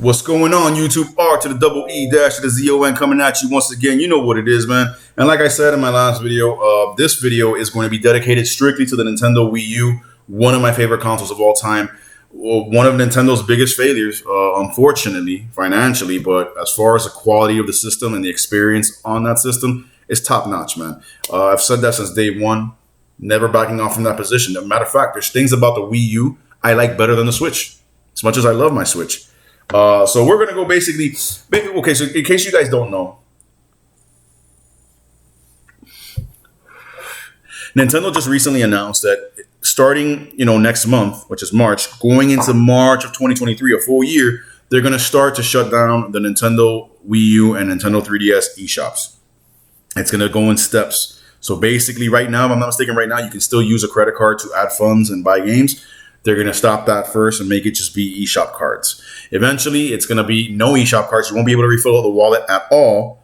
What's going on, YouTube? R to the double E dash to the ZON coming at you once again. You know what it is, man. And like I said in my last video, this video is going to be dedicated strictly to the Nintendo Wii U, one of my favorite consoles of all time. One of Nintendo's biggest failures, unfortunately, financially, but as far as the quality of the system and the experience on that system, it's top notch, man. I've said that since day one, never backing off from that position. As a matter of fact, there's things about the Wii U I like better than the Switch, as much as I love my Switch. So we're going to go basically, okay, so in case you guys don't know, Nintendo just recently announced that starting, next month, which is March, going into March of 2023, a full year, they're going to start to shut down the Nintendo Wii U and Nintendo 3DS eShops. It's going to go in steps. So basically right now, if I'm not mistaken, right now, you can still use a credit card to add funds and buy games. They're going to stop that first and make it just be eShop cards. Eventually, it's going to be no eShop cards. You won't be able to refill the wallet at all.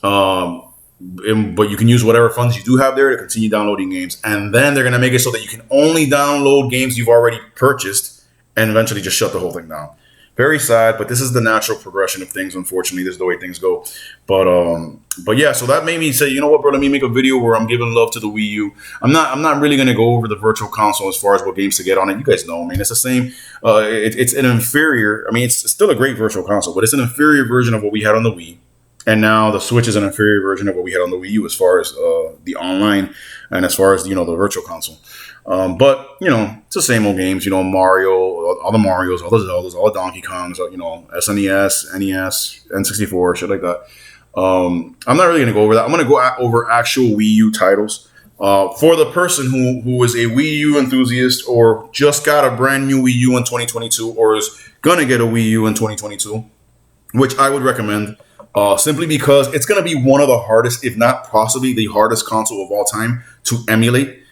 But you can use whatever funds you do have there to continue downloading games. And then they're going to make it so that you can only download games you've already purchased and eventually just shut the whole thing down. Very sad, but this is the natural progression of things. Unfortunately, this is the way things go. But yeah, so that made me say, you know what, bro? Let me make a video where I'm giving love to the Wii U. I'm not really gonna go over the virtual console as far as what games to get on it. You guys know, I mean, it's the same. It's an inferior. I mean, it's still a great virtual console, but it's an inferior version of what we had on the Wii. And now the Switch is an inferior version of what we had on the Wii U as far as the online and as far as the virtual console. But it's the same old games. Mario, all the Marios, all the Zeldas, all the Donkey Kongs. SNES, NES, N64, shit like that. I'm not really gonna go over that. I'm gonna go over actual Wii U titles. For the person who is a Wii U enthusiast or just got a brand new Wii U in 2022 or is gonna get a Wii U in 2022, which I would recommend. Simply because it's going to be one of the hardest, if not possibly the hardest console of all time to emulate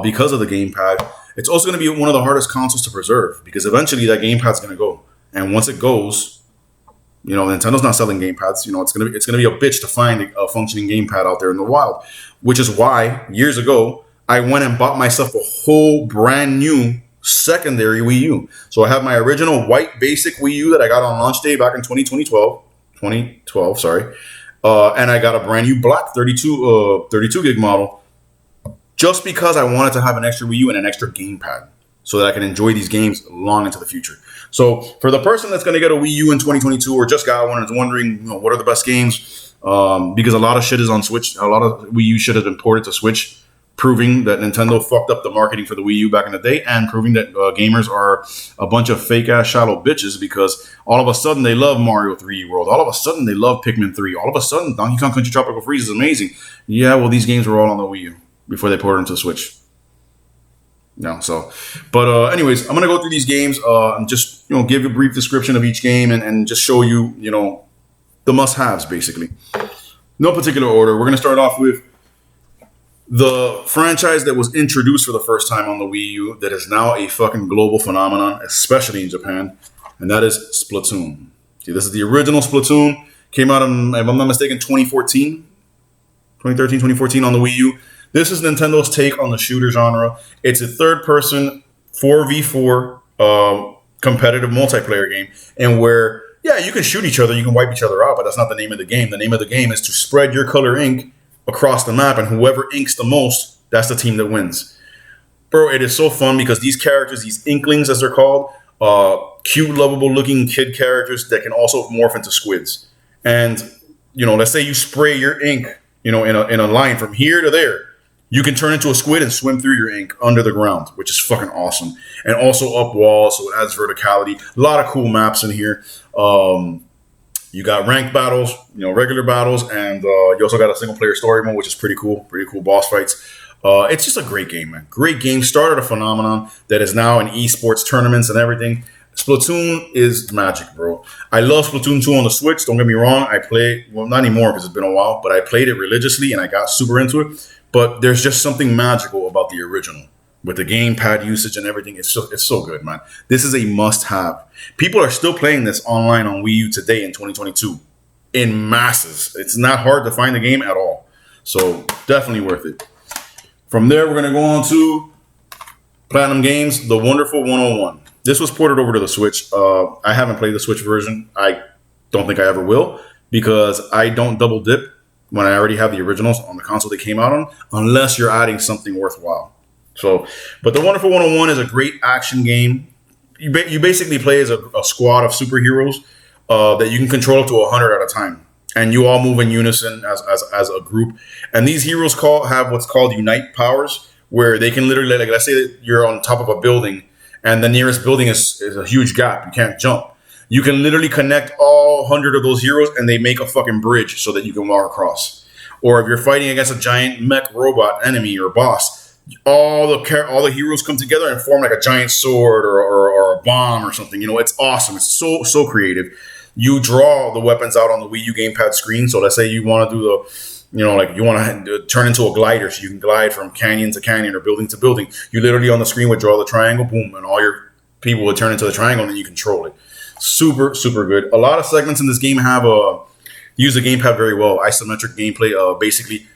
because of the gamepad. It's also going to be one of the hardest consoles to preserve because eventually that gamepad's going to go. And once it goes, Nintendo's not selling gamepads. It's going to be a bitch to find a functioning gamepad out there in the wild, which is why years ago I went and bought myself a whole brand new secondary Wii U. So I have my original white basic Wii U that I got on launch day back in 2012, and I got a brand new black 32 gig model just because I wanted to have an extra Wii U and an extra gamepad so that I can enjoy these games long into the future. So for the person that's going to get a Wii U in 2022 or just got one and is wondering, what are the best games? Because a lot of shit is on Switch. A lot of Wii U shit has been ported to Switch, proving that Nintendo fucked up the marketing for the Wii U back in the day and proving that gamers are a bunch of fake-ass shallow bitches because all of a sudden they love Mario 3D World. All of a sudden they love Pikmin 3. All of a sudden Donkey Kong Country Tropical Freeze is amazing. Yeah, well, these games were all on the Wii U before they ported them to the Switch. Anyways, I'm going to go through these games and just, give a brief description of each game and just show you, the must-haves, basically. No particular order. We're going to start off with the franchise that was introduced for the first time on the Wii U that is now a fucking global phenomenon, especially in Japan, and that is Splatoon. See, this is the original Splatoon. Came out in, if I'm not mistaken, 2013, 2014 on the Wii U. This is Nintendo's take on the shooter genre. It's a third-person 4v4 competitive multiplayer game, and where, you can shoot each other, you can wipe each other out, but that's not the name of the game. The name of the game is to spread your color ink across the map, and whoever inks the most, that's the team that wins. Bro, it is so fun because these characters, these inklings as they're called, cute, lovable looking kid characters that can also morph into squids. And, let's say you spray your ink, in a line from here to there, you can turn into a squid and swim through your ink under the ground, which is fucking awesome. And also up walls, so it adds verticality. A lot of cool maps in here. You got ranked battles, regular battles, and you also got a single-player story mode, which is pretty cool boss fights. It's just a great game, man. Great game. Started a phenomenon that is now in esports tournaments and everything. Splatoon is magic, bro. I love Splatoon 2 on the Switch. Don't get me wrong. I play, well, not anymore because it's been a while, but I played it religiously and I got super into it. But there's just something magical about the original. With the gamepad usage and everything, it's so good, man. This is a must-have. People are still playing this online on Wii U today in 2022 in masses. It's not hard to find the game at all. So definitely worth it. From there, we're going to go on to Platinum Games, The Wonderful 101. This was ported over to the Switch. I haven't played the Switch version. I don't think I ever will because I don't double dip when I already have the originals on the console they came out on, unless you're adding something worthwhile. So, but The Wonderful 101 is a great action game. You basically play as a squad of superheroes that you can control up to 100 at a time. And you all move in unison as a group. And these heroes have what's called unite powers, where they can literally, like, let's say that you're on top of a building and the nearest building is a huge gap. You can't jump. You can literally connect all 100 of those heroes and they make a fucking bridge so that you can walk across. Or if you're fighting against a giant mech robot enemy or boss, all the heroes come together and form like a giant sword or a bomb or something. It's awesome. It's so creative. You draw the weapons out on the Wii U gamepad screen. So let's say you want to do you want to turn into a glider so you can glide from canyon to canyon or building to building. You literally on the screen would draw the triangle, boom, and all your people would turn into the triangle and then you control it. Super, super good. A lot of segments in this game use the gamepad very well. Isometric gameplay. Basically,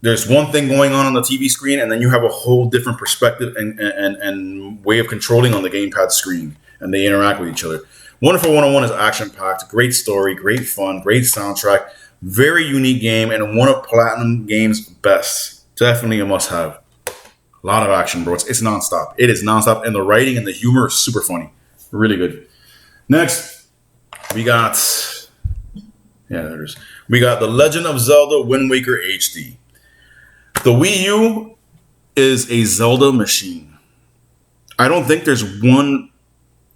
there's one thing going on the TV screen, and then you have a whole different perspective and way of controlling on the gamepad screen, and they interact with each other. Wonderful 101 is action-packed, great story, great fun, great soundtrack, very unique game, and one of Platinum Games' best. Definitely a must-have. A lot of action, bro. It's nonstop. It is nonstop, and the writing and the humor is super funny. Really good. Next, we got The Legend of Zelda Wind Waker HD. The Wii U is a Zelda machine. I don't think there's one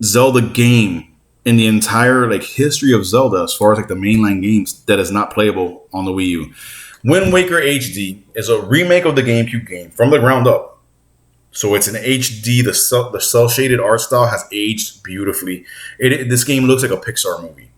Zelda game in the entire history of Zelda, as far as the mainline games, that is not playable on the Wii U. Wind Waker HD is a remake of the GameCube game from the ground up. So it's an HD. The cel-shaded art style has aged beautifully. This game looks like a Pixar movie.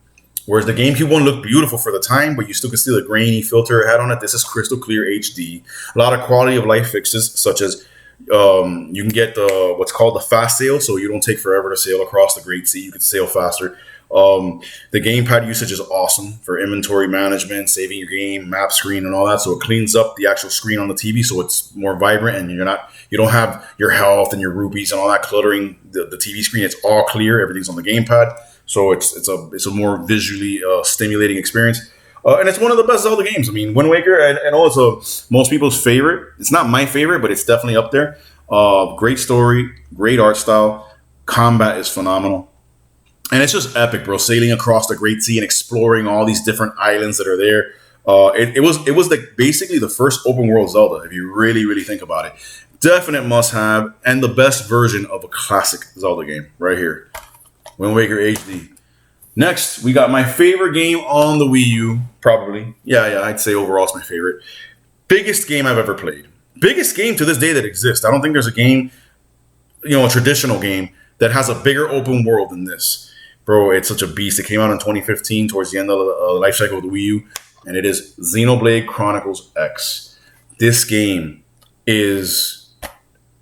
Whereas the GameCube one looked beautiful for the time, but you still can see the grainy filter it had on it. This is crystal clear HD. A lot of quality of life fixes, such as you can get what's called the fast sail, so you don't take forever to sail across the Great Sea. You can sail faster. The gamepad usage is awesome for inventory management, saving your game, map screen, and all that. So it cleans up the actual screen on the TV, so it's more vibrant, and you don't have your health and your rupees and all that cluttering the TV screen. It's all clear. Everything's on the gamepad, so it's a more visually stimulating experience. And it's one of the best Zelda games. I mean, Wind Waker, I know it's most people's favorite. It's not my favorite, but it's definitely up there. Great story, great art style. Combat is phenomenal. And it's just epic, bro. Sailing across the Great Sea and exploring all these different islands that are there. It was basically the first open world Zelda, if you really, really think about it. Definite must-have, and the best version of a classic Zelda game right here. Wind Waker HD. Next, we got my favorite game on the Wii U, probably. Yeah, I'd say overall it's my favorite. Biggest game I've ever played. Biggest game to this day that exists. I don't think there's a game, a traditional game, that has a bigger open world than this. Bro, it's such a beast. It came out in 2015, towards the end of the life cycle of the Wii U, and it is Xenoblade Chronicles X. This game is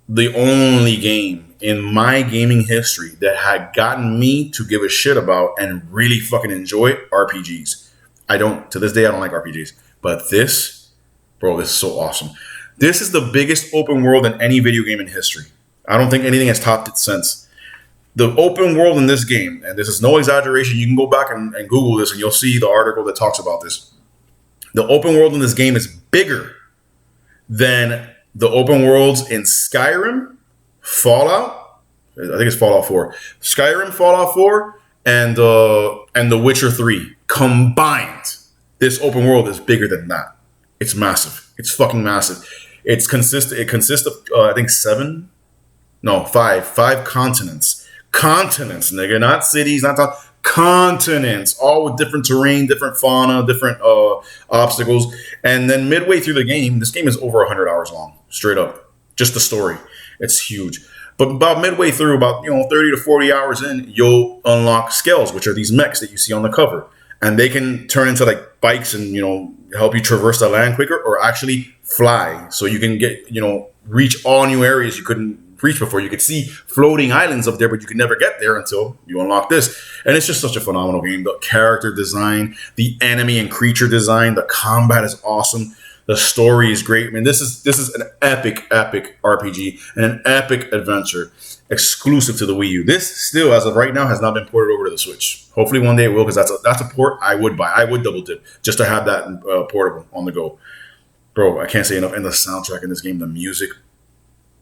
the only game in my gaming history that had gotten me to give a shit about and really fucking enjoy RPGs. To this day, I don't like RPGs. But this is so awesome. This is the biggest open world in any video game in history. I don't think anything has topped it since. The open world in this game, and this is no exaggeration, you can go back and Google this and you'll see the article that talks about this. The open world in this game is bigger than the open worlds in Skyrim, Fallout, I think it's Fallout 4, Skyrim, Fallout 4, and The Witcher 3 combined. This open world is bigger than that. It's massive. It's fucking massive. It consists of I think 5 continents. Continents, nigga, not cities, continents, all with different terrain, different fauna, different obstacles. And then midway through the game, this game is over 100 hours long, straight up. Just the story. It's huge. But about midway through, about 30 to 40 hours in, you'll unlock scales, which are these mechs that you see on the cover. And they can turn into bikes and, help you traverse the land quicker, or actually fly. So you can get, reach all new areas you couldn't reach before. You could see floating islands up there, but you could never get there until you unlock this. And it's just such a phenomenal game. The character design, the enemy and creature design, the combat is awesome. The story is great. I mean, this is an epic RPG and an epic adventure exclusive to the Wii U. This still, as of right now, has not been ported over to the Switch. Hopefully, one day it will, because that's a port I would buy. I would double dip just to have that portable on the go. Bro, I can't say enough. And the soundtrack in this game, the music,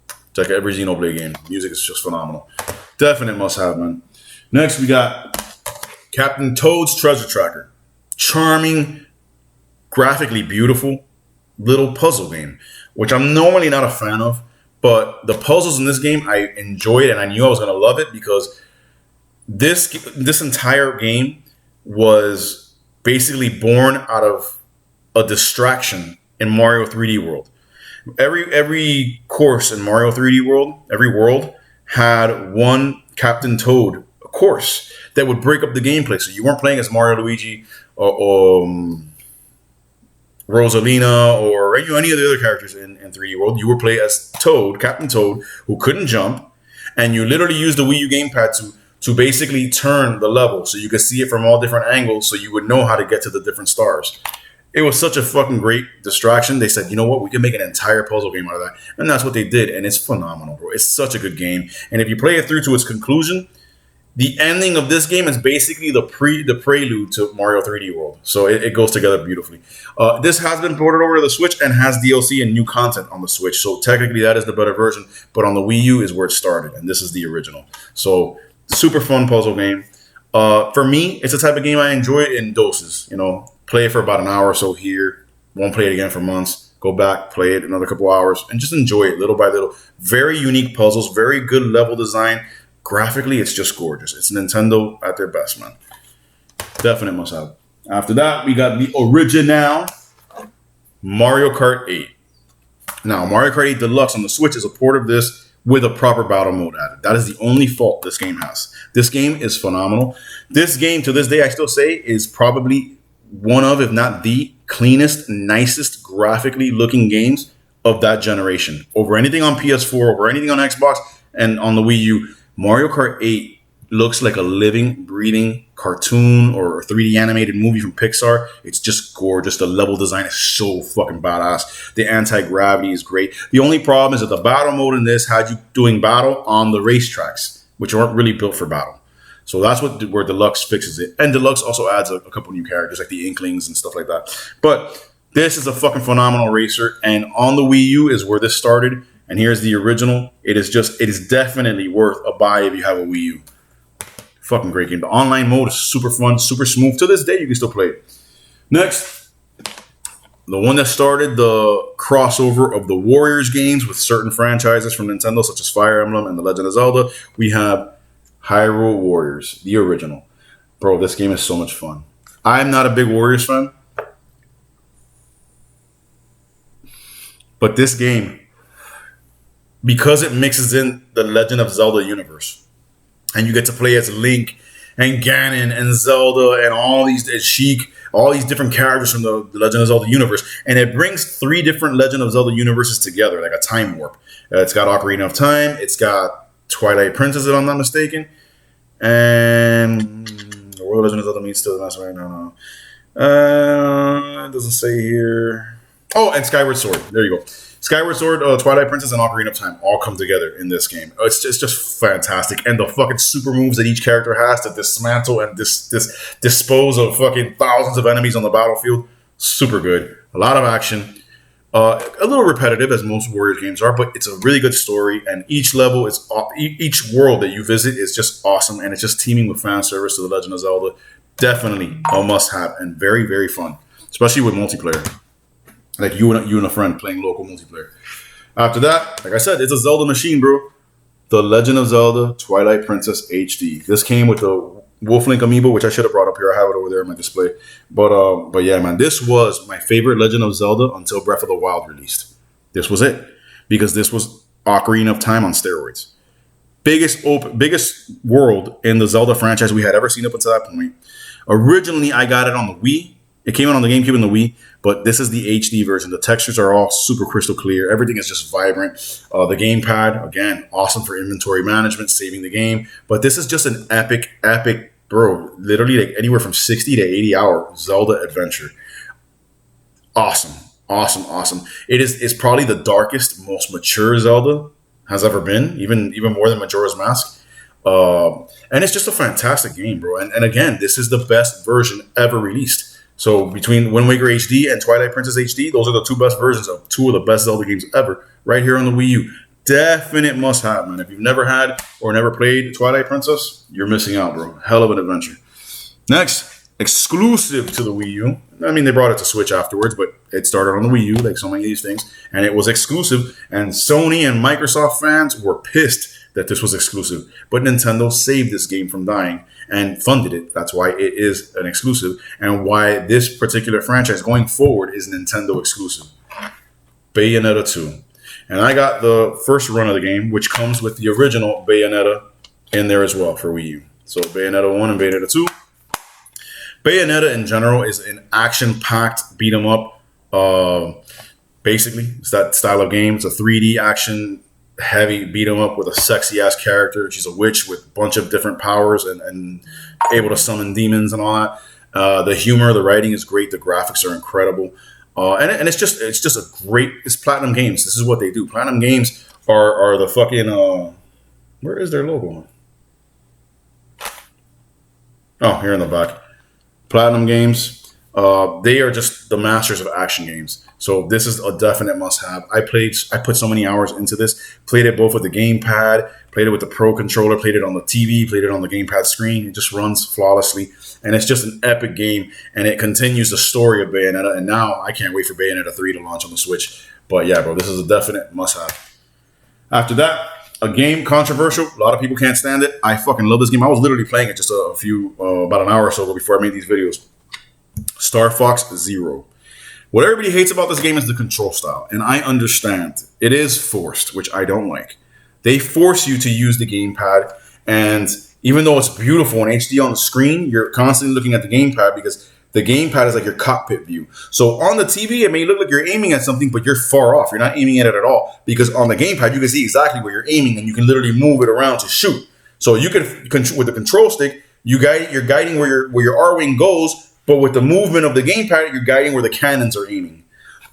it's like every Xenoblade game. Music is just phenomenal. Definite must have, man. Next, we got Captain Toad's Treasure Tracker. Charming, graphically beautiful little puzzle game, which I'm normally not a fan of, but the puzzles in this game I enjoyed, and I knew I was going to love it, because this entire game was basically born out of a distraction in Mario 3D World. Every course in Mario 3D World, every world had one Captain Toad course that would break up the gameplay. So you weren't playing as Mario, Luigi, or Rosalina, or any of the other characters in 3D World. You were playing as Toad, Captain Toad, who couldn't jump, and you literally used the Wii U gamepad to basically turn the level so you could see it from all different angles, so you would know how to get to the different stars. It was such a fucking great distraction. They said, you know what, we can make an entire puzzle game out of that. And that's what they did. And it's phenomenal, bro. It's such a good game. And if you play it through to its conclusion, the ending of this game is basically the prelude to Mario 3D World. So it goes together beautifully. This has been ported over to the Switch and has DLC and new content on the Switch. So technically that is the better version. But on the Wii U is where it started. And this is the original. So super fun puzzle game. For me, it's the type of game I enjoy in doses. You know, play it for about an hour or so here. Won't play it again for months. Go back, play it another couple hours, and just enjoy it little by little. Very unique puzzles, very good level design. Graphically, it's just gorgeous. It's Nintendo at their best, man. Definite must have. After that, we got the original Mario Kart 8. Now, Mario Kart 8 Deluxe on the Switch is a port of this with a proper battle mode added. That is the only fault this game has. This game is phenomenal. This game, to this day, I still say, is probably one of, if not the cleanest, nicest, graphically looking games of that generation. Over anything on PS4, over anything on Xbox, and on the Wii U, Mario Kart 8 looks like a living, breathing cartoon or 3D animated movie from Pixar. It's just gorgeous. The level design is so fucking badass. The anti-gravity is great. The only problem is that the battle mode in this had you doing battle on the racetracks, which aren't really built for battle. So that's where Deluxe fixes it. And Deluxe also adds a couple new characters like the Inklings and stuff like that. But this is a fucking phenomenal racer. And on the Wii U is where this started. And here's the original. It is definitely worth a buy if you have a Wii U. Fucking great game. The online mode is super fun, super smooth. To this day, you can still play it. Next, the one that started the crossover of the Warriors games with certain franchises from Nintendo, such as Fire Emblem and The Legend of Zelda, we have Hyrule Warriors, the original. Bro, this game is so much fun. I'm not a big Warriors fan, but this game, because it mixes in the Legend of Zelda universe, and you get to play as Link and Ganon and Zelda and all these Sheik, all these different characters from the Legend of Zelda universe, and it brings 3 different Legend of Zelda universes together, like a time warp. It's got Ocarina of Time, it's got Twilight Princess, if I'm not mistaken, and the World Legend of Zelda meets still the master. No. It doesn't say here. Oh, and Skyward Sword. There you go. Skyward Sword, Twilight Princess, and Ocarina of Time all come together in this game. It's just fantastic. And the fucking super moves that each character has to dismantle and dispose of fucking thousands of enemies on the battlefield. Super good. A lot of action. A little repetitive, as most Warriors games are, but it's a really good story. And each level is, each world that you visit is just awesome. And it's just teaming with fan service to The Legend of Zelda. Definitely a must-have and very, very fun, especially with multiplayer. Like you and a friend playing local multiplayer. After that, like I said, it's a Zelda machine, bro. The Legend of Zelda Twilight Princess HD. This came with the Wolf Link amiibo, which I should have brought up here. I have it over there on my display. But yeah, man, this was my favorite Legend of Zelda until Breath of the Wild released. This was it. Because this was Ocarina of Time on steroids. Biggest world in the Zelda franchise we had ever seen up until that point. Originally, I got it on the Wii. It came out on the GameCube and the Wii, but this is the HD version. The textures are all super crystal clear. Everything is just vibrant. The gamepad, again, awesome for inventory management, saving the game. But this is just an epic, bro, literally like anywhere from 60 to 80 hour Zelda adventure. Awesome. Awesome, awesome. It's probably the darkest, most mature Zelda has ever been, even more than Majora's Mask. And it's just a fantastic game, bro. And again, this is the best version ever released. So between Wind Waker HD and Twilight Princess HD, those are the two best versions of two of the best Zelda games ever, right here on the Wii U. Definite must have, man. If you've never had or never played Twilight Princess, you're missing out, bro. Hell of an adventure. Next, exclusive to the Wii U. I mean, they brought it to Switch afterwards, but it started on the Wii U, like so many of these things, and it was exclusive. And Sony and Microsoft fans were pissed that this was exclusive. But Nintendo saved this game from dying and funded it. That's why it is an exclusive, and why this particular franchise going forward is Nintendo exclusive. Bayonetta 2. And I got the first run of the game, which comes with the original Bayonetta in there as well for Wii U. So Bayonetta 1 and Bayonetta 2. Bayonetta in general is an action-packed beat-em-up. Basically, it's that style of game. It's a 3D action-heavy beat-em-up with a sexy-ass character. She's a witch with a bunch of different powers and able to summon demons and all that. The humor, the writing is great. The graphics are incredible. And it's just a great. It's Platinum Games. This is what they do. Platinum Games are the fucking. Where is their logo? Oh, here in the back. Platinum Games. They are just the masters of action games. So this is a definite must-have. I put so many hours into this. Played it both with the gamepad. Played it with the Pro controller. Played it on the TV. Played it on the gamepad screen. It just runs flawlessly. And it's just an epic game, and it continues the story of Bayonetta. And now I can't wait for Bayonetta 3 to launch on the Switch. But yeah, bro, this is a definite must-have. After that, a game controversial. A lot of people can't stand it. I fucking love this game. I was literally playing it just about an hour or so ago before I made these videos. Star Fox Zero. What everybody hates about this game is the control style, and I understand. It is forced, which I don't like. They force you to use the gamepad, and even though it's beautiful in HD on the screen, you're constantly looking at the gamepad because the gamepad is like your cockpit view. So on the TV, it may look like you're aiming at something, but you're far off. You're not aiming at it at all because on the gamepad, you can see exactly where you're aiming and you can literally move it around to shoot. So you can, with the control stick, you're guiding where your R-wing goes, but with the movement of the gamepad, you're guiding where the cannons are aiming.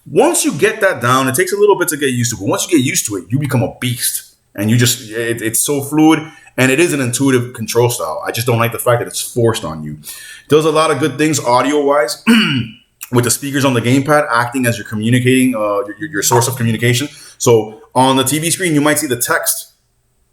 Once you get that down, it takes a little bit to get used to, but once you get used to it, you become a beast. And it's so fluid. And it is an intuitive control style. I just don't like the fact that it's forced on you. It does a lot of good things audio-wise with the speakers on the gamepad acting as you're communicating, your source of communication. So on the TV screen, you might see the text,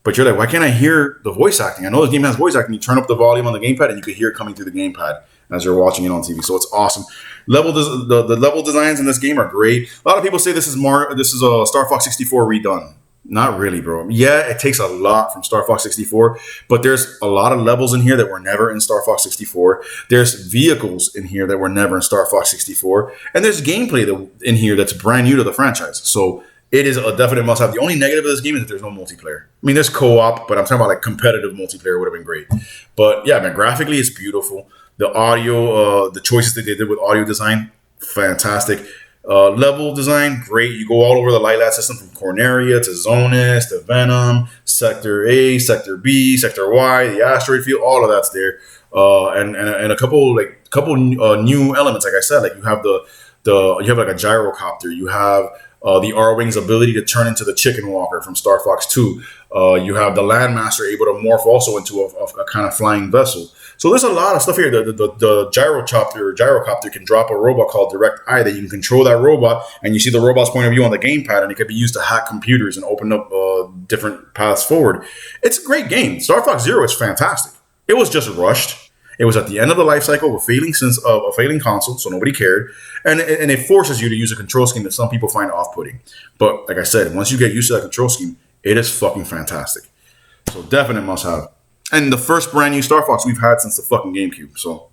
but you're like, why can't I hear the voice acting? I know this game has voice acting. You turn up the volume on the gamepad and you can hear it coming through the gamepad as you're watching it on TV. So it's awesome. The level designs in this game are great. A lot of people say this is a Star Fox 64 redone. Not really, bro. Yeah, it takes a lot from Star Fox 64, but there's a lot of levels in here that were never in Star Fox 64. There's vehicles in here that were never in Star Fox 64, and there's gameplay in here that's brand new to the franchise. So it is a definite must-have. The only negative of this game is that there's no multiplayer. I mean, there's co-op, but I'm talking about like competitive multiplayer would have been great. But yeah, man, graphically it's beautiful. The audio, the choices that they did with audio design, fantastic. Level design, great. You go all over the Lilat system from Corneria to Zonus to Venom, Sector A, Sector B, Sector Y, the asteroid field, all of that's there. And a couple new elements, like I said, like you have you have like a gyrocopter, you have the R-Wing's ability to turn into the Chicken Walker from Star Fox 2. You have the Landmaster able to morph also into a kind of flying vessel. So there's a lot of stuff here. The gyrocopter can drop a robot called Direct Eye that you can control that robot, and you see the robot's point of view on the gamepad, and it can be used to hack computers and open up different paths forward. It's a great game. Star Fox Zero is fantastic. It was just rushed. It was at the end of the life cycle of a failing console, so nobody cared. And it forces you to use a control scheme that some people find off-putting. But like I said, once you get used to that control scheme, it is fucking fantastic. So definite must-have. And the first brand new Star Fox we've had since the fucking GameCube. So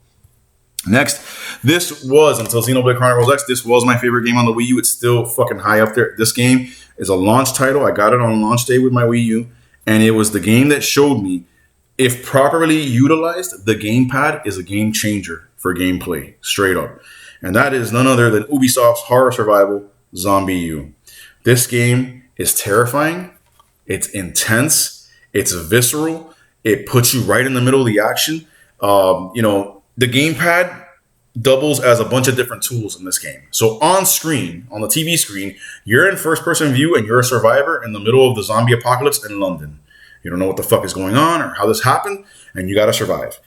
next, this was, until Xenoblade Chronicles X, this was my favorite game on the Wii U. It's still fucking high up there. This game is a launch title. I got it on launch day with my Wii U. And it was the game that showed me, if properly utilized, the gamepad is a game changer for gameplay, straight up. And that is none other than Ubisoft's horror survival, Zombie U. This game is terrifying. It's intense. It's visceral. It puts you right in the middle of the action. The gamepad, doubles as a bunch of different tools in this game. So on screen, on the TV screen, you're in first person view and you're a survivor in the middle of the zombie apocalypse in London. You don't know what the fuck is going on or how this happened, and you got to survive.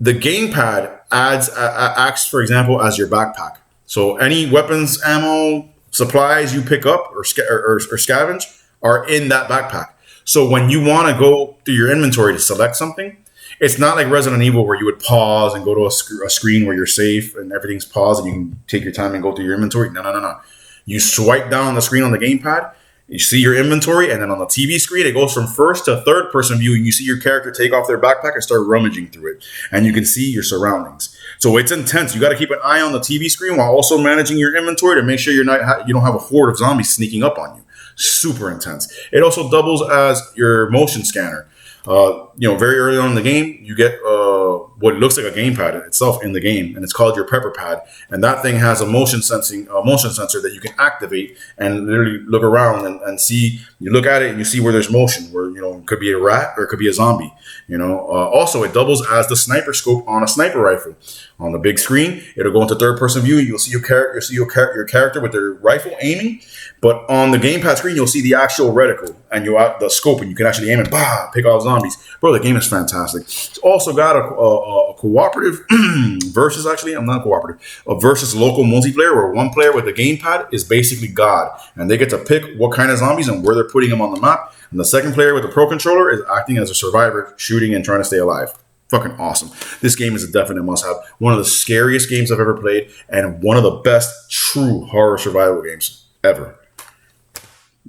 The gamepad acts, for example, as your backpack. So any weapons, ammo, supplies you pick up or scavenge are in that backpack. So when you want to go through your inventory to select something, it's not like Resident Evil where you would pause and go to a screen where you're safe and everything's paused and you can take your time and go through your inventory. No. You swipe down on the screen on the gamepad, you see your inventory, and then on the TV screen, it goes from first to third person view, and you see your character take off their backpack and start rummaging through it. And you can see your surroundings. So it's intense. You got to keep an eye on the TV screen while also managing your inventory to make sure you don't have a horde of zombies sneaking up on you. Super intense. It also doubles as your motion scanner. Very early on in the game, you get what looks like a gamepad itself in the game, and it's called your Pepper Pad. And that thing has a motion sensor that you can activate and literally look around and see. You look at it and you see where there's motion, where it could be a rat or it could be a zombie. Also it doubles as the sniper scope on a sniper rifle. On the big screen, it'll go into third person view. You'll see your character with their rifle aiming. But on the gamepad screen, you'll see the actual reticle and the scope, and you can actually aim and pick off zombies. Bro, the game is fantastic. It's also got a cooperative versus a versus local multiplayer where one player with the gamepad is basically God, and they get to pick what kind of zombies and where they're putting them on the map. And the second player with the pro controller is acting as a survivor, shooting and trying to stay alive. Fucking awesome. This game is a definite must-have. One of the scariest games I've ever played, and one of the best true horror survival games ever.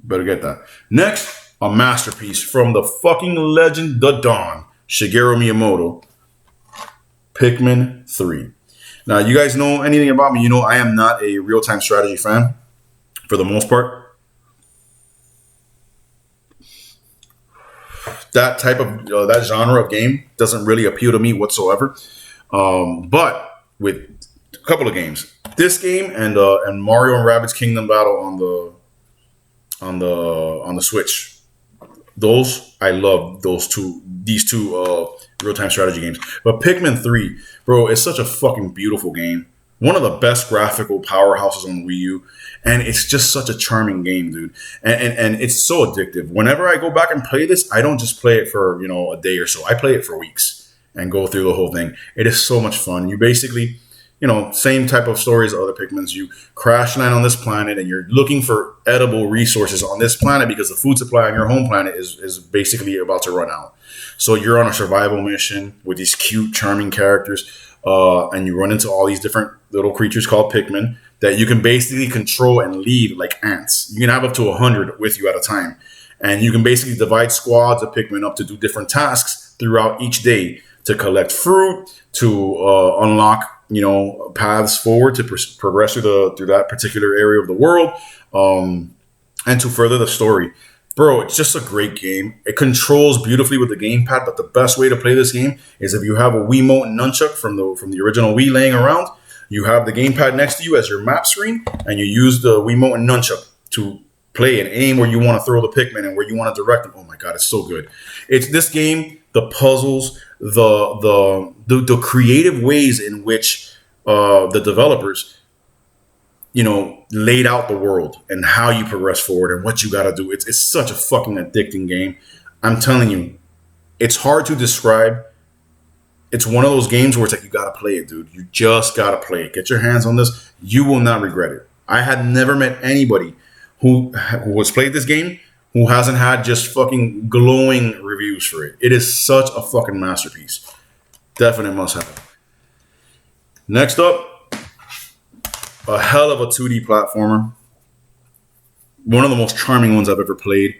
Better get that. Next, a masterpiece from the fucking legend, the Dawn, Shigeru Miyamoto, Pikmin 3. Now, you guys know anything about me, I am not a real-time strategy fan, for the most part. That type of, that genre of game doesn't really appeal to me whatsoever. But with a couple of games, this game and Mario and Rabbids Kingdom Battle on the Switch, those I love these two real-time strategy games. But Pikmin 3, bro, it's such a fucking beautiful game. One of the best graphical powerhouses on the Wii U. And it's just such a charming game, dude. And it's so addictive. Whenever I go back and play this, I don't just play it for, a day or so. I play it for weeks and go through the whole thing. It is so much fun. You basically, same type of story as other Pikmins. You crash land on this planet and you're looking for edible resources on this planet because the food supply on your home planet is basically about to run out. So you're on a survival mission with these cute, charming characters. And you run into all these different little creatures called Pikmin that you can basically control and lead like ants. You can have up to 100 with you at a time. And you can basically divide squads of Pikmin up to do different tasks throughout each day to collect fruit, to unlock, paths forward to progress through that particular area of the world, and to further the story. Bro, it's just a great game. It controls beautifully with the gamepad, but the best way to play this game is if you have a Wiimote and nunchuck from the original Wii laying around. You have the gamepad next to you as your map screen, and you use the Wiimote and nunchuck to play and aim where you want to throw the Pikmin and where you want to direct them. Oh my god, it's so good. It's this game, the puzzles, the creative ways in which the developers laid out the world and how you progress forward and what you got to do. It's such a fucking addicting game. I'm telling you, it's hard to describe. It's one of those games where it's like, you got to play it, dude. You just got to play it. Get your hands on this. You will not regret it. I had never met anybody who has played this game who hasn't had just fucking glowing reviews for it. It is such a fucking masterpiece. Definite must have. Next up, a hell of a 2D platformer. One of the most charming ones I've ever played,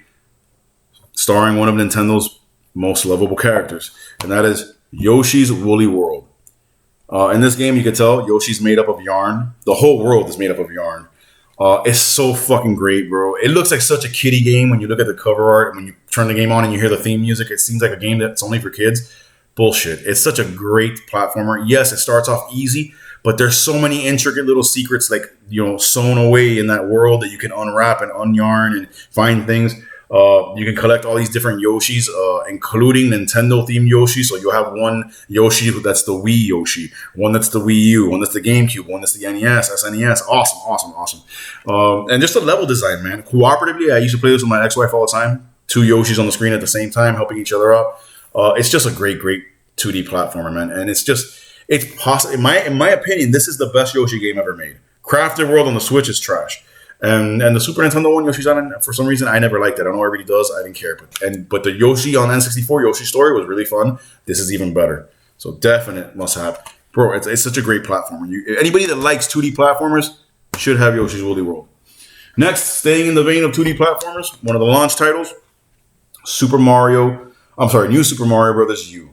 starring one of Nintendo's most lovable characters, and that is Yoshi's Woolly World. In this game, you can tell Yoshi's made up of yarn. The whole world is made up of yarn. It's so fucking great, bro. It looks like such a kiddie game when you look at the cover art. When you turn the game on and you hear the theme music, it seems like a game that's only for kids. Bullshit. It's such a great platformer. Yes, it starts off easy, but there's so many intricate little secrets sewn away in that world that you can unwrap and unyarn and find things. You can collect all these different Yoshis, including Nintendo-themed Yoshi. So you'll have one Yoshi that's the Wii Yoshi, one that's the Wii U, one that's the GameCube, one that's the NES, SNES. Awesome. And just the level design, man. Cooperatively, I used to play this with my ex-wife all the time. Two Yoshis on the screen at the same time, helping each other out. It's just a great 2D platformer, man. And it's possible. In my opinion, this is the best Yoshi game ever made. Crafted World on the Switch is trash. And the Super Nintendo one, Yoshi's Island, for some reason, I never liked it. I don't know everybody does. I didn't care. But the Yoshi on N64, Yoshi Story, was really fun. This is even better. So definite must have. Bro, it's such a great platformer. Anybody that likes 2D platformers should have Yoshi's Woolly World. Next, staying in the vein of 2D platformers, one of the launch titles, New Super Mario Bros. U.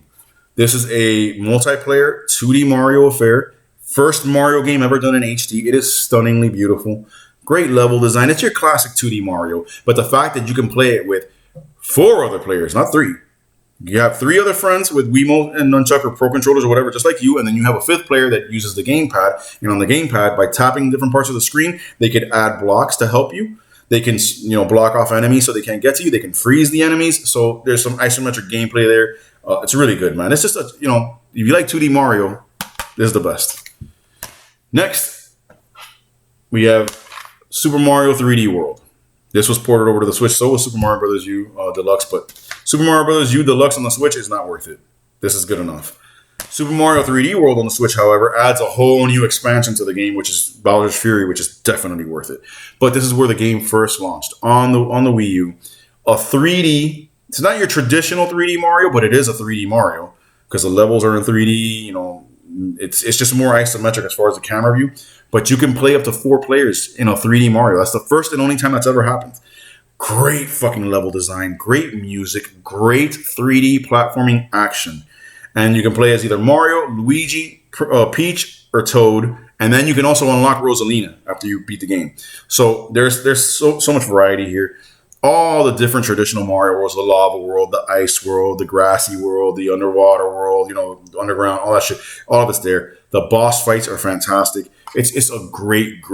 This is a multiplayer 2D Mario affair. First Mario game ever done in HD. It is stunningly beautiful. Great level design. It's your classic 2D Mario. But the fact that you can play it with 4 other players, not 3. You have 3 other friends with Wiimote and Nunchuck or Pro Controllers or whatever, just like you. And then you have a 5th player that uses the gamepad. And on the gamepad, by tapping different parts of the screen, they could add blocks to help you. They can, block off enemies so they can't get to you. They can freeze the enemies. So there's some isometric gameplay there. It's really good, man. It's just, if you like 2D Mario, this is the best. Next, we have Super Mario 3D World. This was ported over to the Switch. So was Super Mario Bros. U Deluxe. But Super Mario Bros. U Deluxe on the Switch is not worth it. This is good enough. Super Mario 3D World on the Switch, however, adds a whole new expansion to the game, which is Bowser's Fury, which is definitely worth it. But this is where the game first launched on the Wii U. A 3D. It's not your traditional 3D Mario, but it is a 3D Mario because the levels are in 3D. It's just more isometric as far as the camera view. But you can play up to 4 players in a 3D Mario. That's the first and only time that's ever happened. Great fucking level design, great music, great 3D platforming action. And you can play as either Mario, Luigi, Peach, or Toad. And then you can also unlock Rosalina after you beat the game. So there's so much variety here. All the different traditional Mario worlds, the lava world, the ice world, the grassy world, the underwater world, underground, all that shit. All of it's there. The boss fights are fantastic. It's a great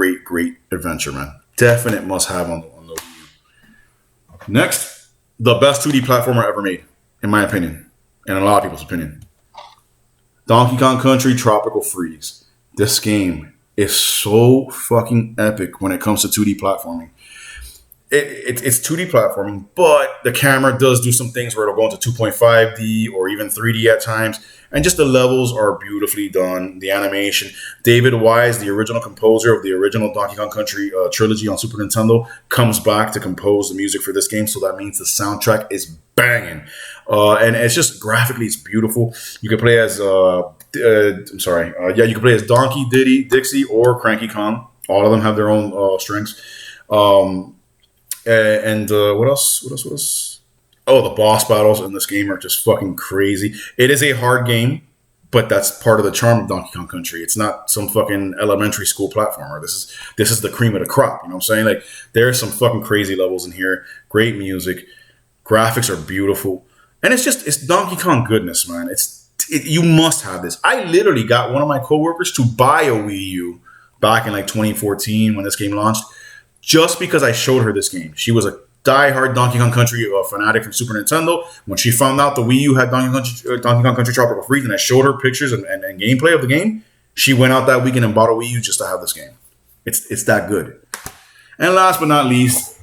adventure, man. Definite must have on the Wii U. Next, the best 2D platformer ever made, in my opinion, and in a lot of people's opinion. Donkey Kong Country Tropical Freeze. This game is so fucking epic when it comes to 2D platforming. It's 2D platforming, but the camera does do some things where it'll go into 2.5D or even 3D at times. And just the levels are beautifully done. The animation. David Wise, the original composer of the original Donkey Kong Country trilogy on Super Nintendo, comes back to compose the music for this game. So that means the soundtrack is banging. And it's just graphically, it's beautiful. You can play as, you can play as Donkey, Diddy, Dixie, or Cranky Kong. All of them have their own strengths. And what else? Oh, the boss battles in this game are just fucking crazy. It is a hard game, but that's part of the charm of Donkey Kong Country. It's not some fucking elementary school platformer. This is the cream of the crop. You know what I'm saying? Like, there are some fucking crazy levels in here. Great music. Graphics are beautiful. And it's Donkey Kong goodness, man. You must have this. I literally got one of my coworkers to buy a Wii U back in like 2014 when this game launched, just because I showed her this game. She was a diehard Donkey Kong Country fanatic from Super Nintendo. When she found out the Wii U had Donkey Kong Country Tropical Freeze, and I showed her pictures and gameplay of the game, she went out that weekend and bought a Wii U just to have this game. It's that good. And last but not least,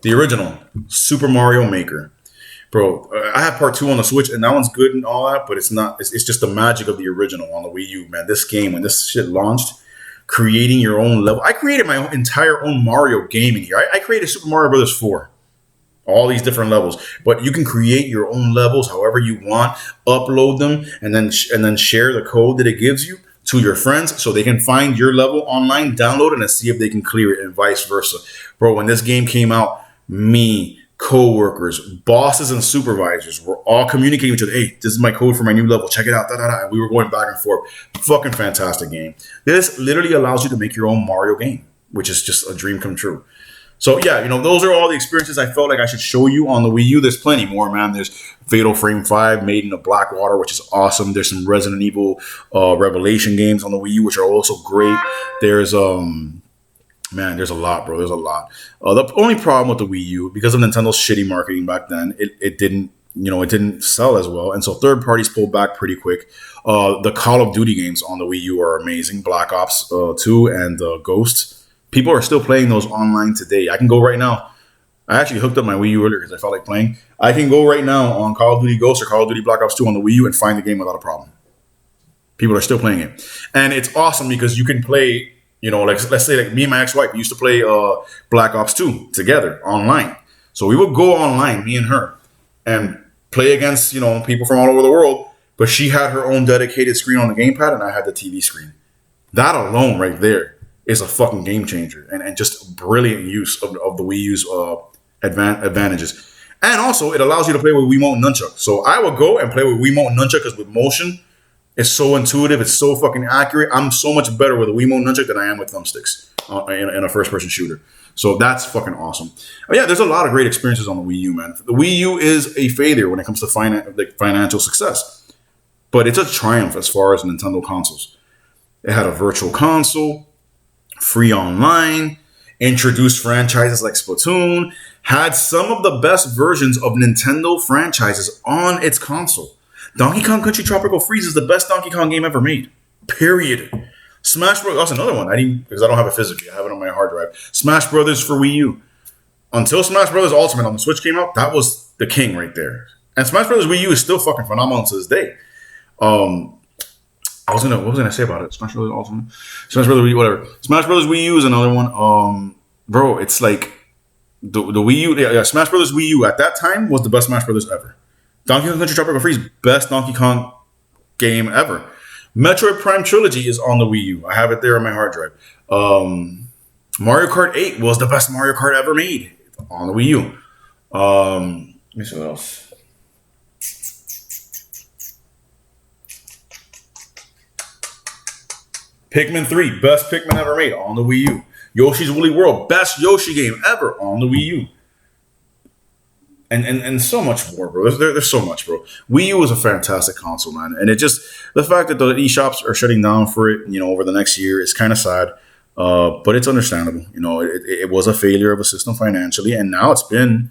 the original Super Mario Maker. Bro, I have part 2 on the Switch, and that one's good and all that, but it's not. It's just the magic of the original on the Wii U, man. This game, when this shit launched, creating your own level. I created my entire own Mario game in here. I created Super Mario Bros. 4. All these different levels. But you can create your own levels however you want, upload them, and then share the code that it gives you to your friends so they can find your level online, download it, and see if they can clear it, and vice versa. Bro, when this game came out, me, co-workers, bosses, and supervisors were all communicating with each other. Hey, this is my code for my new level. Check it out. And we were going back and forth. Fucking fantastic game. This literally allows you to make your own Mario game, which is just a dream come true. So yeah, those are all the experiences I felt like I should show you on the Wii U. There's plenty more, man. There's Fatal Frame 5, Maiden of Blackwater, which is awesome. There's some Resident Evil Revelation games on the Wii U, which are also great. There's Man, there's a lot, bro. There's a lot. The only problem with the Wii U, because of Nintendo's shitty marketing back then, it didn't, it didn't sell as well, and so third parties pulled back pretty quick. The Call of Duty games on the Wii U are amazing. Black Ops 2 and Ghost. People are still playing those online today. I can go right now. I actually hooked up my Wii U earlier because I felt like playing. I can go right now on Call of Duty Ghost or Call of Duty Black Ops 2 on the Wii U and find the game without a problem. People are still playing it, and it's awesome because you can play. Like let's say like me and my ex-wife used to play Black Ops 2 together online. So we would go online, me and her, and play against, people from all over the world. But she had her own dedicated screen on the gamepad and I had the TV screen. That alone right there is a fucking game changer and just brilliant use of the Wii U's advantages. And also it allows you to play with Wiimote and Nunchuck. So I would go and play with Wiimote and Nunchuck because with motion, it's so intuitive. It's so fucking accurate. I'm so much better with a Wiimote nunchuck than I am with thumbsticks in a first-person shooter. So that's fucking awesome. But yeah, there's a lot of great experiences on the Wii U, man. The Wii U is a failure when it comes to financial success. But it's a triumph as far as Nintendo consoles. It had a virtual console, free online, introduced franchises like Splatoon, had some of the best versions of Nintendo franchises on its console. Donkey Kong Country Tropical Freeze is the best Donkey Kong game ever made. Period. Smash Bros. That's another one. Because I don't have it physically. I have it on my hard drive. Smash Brothers for Wii U. Until Smash Brothers Ultimate on the Switch came out, that was the king right there. And Smash Brothers Wii U is still fucking phenomenal to this day. What was I gonna say about it? Smash Brothers Ultimate, Smash Brothers Wii U, whatever. Smash Brothers Wii U is another one. Bro, it's like the Wii U. Yeah, Smash Brothers Wii U at that time was the best Smash Brothers ever. Donkey Kong Country Tropical Freeze, best Donkey Kong game ever. Metroid Prime Trilogy is on the Wii U. I have it there on my hard drive. Mario Kart 8 was the best Mario Kart ever made on the Wii U. Let me see what else. Pikmin 3, best Pikmin ever made on the Wii U. Yoshi's Woolly World, best Yoshi game ever on the Wii U. And so much more, bro. There's so much, bro. Wii U is a fantastic console, man. And it just, the fact that the eShops are shutting down for it, over the next year is kind of sad. But it's understandable. It was a failure of a system financially. And now it's been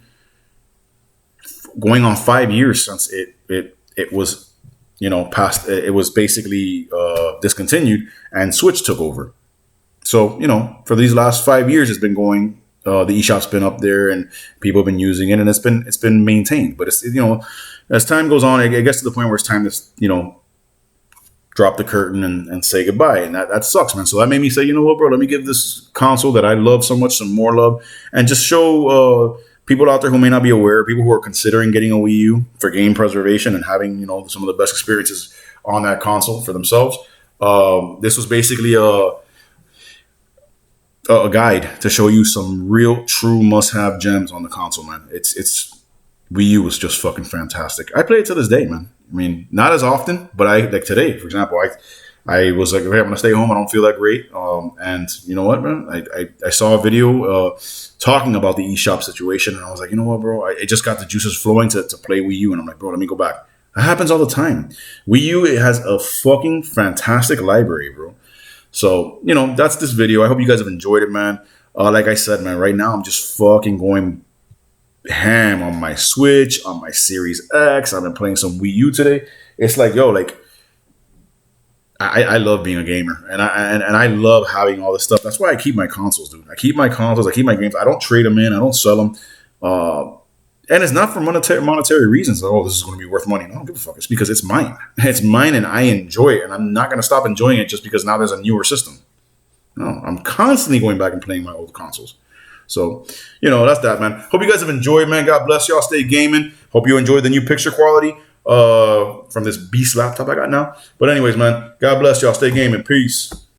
going on 5 years since it was, past, it was basically discontinued and Switch took over. So, for these last 5 years, it's been going. The eShop's been up there and people have been using it and it's been maintained. But it's, as time goes on, it gets to the point where it's time to, drop the curtain and say goodbye. And that sucks, man. So that made me say, you know what, bro, let me give this console that I love so much some more love and just show people out there who may not be aware, people who are considering getting a Wii U for game preservation and having, some of the best experiences on that console for themselves. This was basically a guide to show you some real, true must-have gems on the console, man. It's Wii U was just fucking fantastic. I play it to this day, man. I mean, not as often, but like today, for example, I was like, okay, I'm gonna stay home. I don't feel that great. And you know what, man? I saw a video talking about the eShop situation, and I was like, you know what, bro? It just got the juices flowing to play Wii U, and I'm like, bro, let me go back. That happens all the time. Wii U, it has a fucking fantastic library, bro. So, that's this video. I hope you guys have enjoyed it, man. Like I said, man, right now I'm just fucking going ham on my Switch, on my Series X. I've been playing some Wii U today. It's like, I love being a gamer, and I love having all this stuff. That's why I keep my consoles, dude. I keep my consoles. I keep my games. I don't trade them in. I don't sell them. And it's not for monetary reasons. Oh, this is going to be worth money. No, I don't give a fuck. It's because it's mine. It's mine and I enjoy it. And I'm not going to stop enjoying it just because now there's a newer system. No, I'm constantly going back and playing my old consoles. So, that's that, man. Hope you guys have enjoyed, man. God bless y'all. Stay gaming. Hope you enjoyed the new picture quality from this beast laptop I got now. But anyways, man, God bless y'all. Stay gaming. Peace.